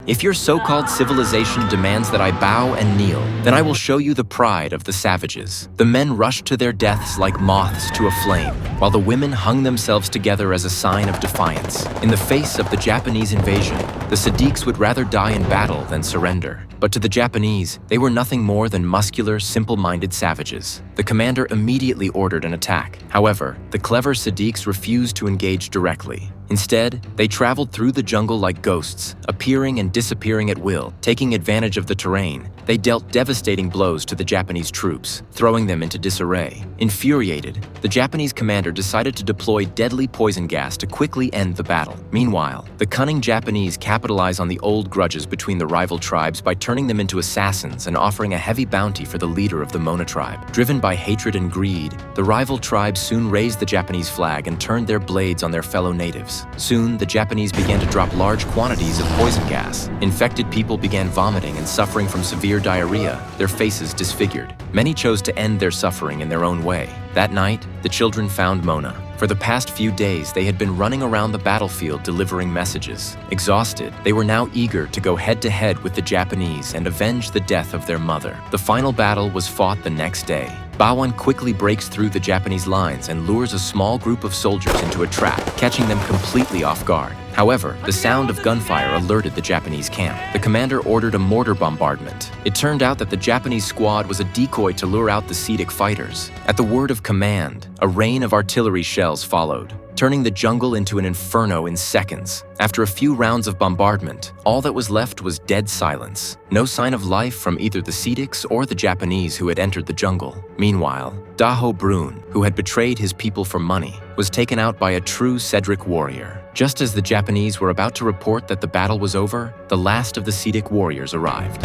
If your so-called civilization demands that I bow and kneel, then I will show you the pride of the savages. The men rushed to their deaths like moths to a flame, while the women hung themselves together as a sign of defiance. In the face of the Japanese invasion, the Sadiqs would rather die in battle than surrender. But to the Japanese, they were nothing more than muscular, simple-minded savages. The commander immediately ordered an attack. However, the clever Sadiqs refused to engage directly. Instead, they traveled through the jungle like ghosts, appearing and disappearing at will. Taking advantage of the terrain, they dealt devastating blows to the Japanese troops, throwing them into disarray. Infuriated, the Japanese commander decided to deploy deadly poison gas to quickly end the battle. Meanwhile, the cunning Japanese capitalized on the old grudges between the rival tribes by turning them into assassins and offering a heavy bounty for the leader of the Mona tribe. Driven by hatred and greed, the rival tribes soon raised the Japanese flag and turned their blades on their fellow natives. Soon, the Japanese began to drop large quantities of poison gas. Infected people began vomiting and suffering from severe diarrhea, their faces disfigured. Many chose to end their suffering in their own way. That night, the children found Mona. For the past few days, they had been running around the battlefield delivering messages. Exhausted, they were now eager to go head-to-head with the Japanese and avenge the death of their mother. The final battle was fought the next day. Bawan quickly breaks through the Japanese lines and lures a small group of soldiers into a trap, catching them completely off guard. However, the sound of gunfire alerted the Japanese camp. The commander ordered a mortar bombardment. It turned out that the Japanese squad was a decoy to lure out the Sadiq fighters. At the word of command, a rain of artillery shells followed, turning the jungle into an inferno in seconds. After a few rounds of bombardment, all that was left was dead silence. No sign of life from either the Sadiqs or the Japanese who had entered the jungle. Meanwhile, Daho Brun, who had betrayed his people for money, was taken out by a true Cedric warrior. Just as the Japanese were about to report that the battle was over, the last of the Sadiq warriors arrived.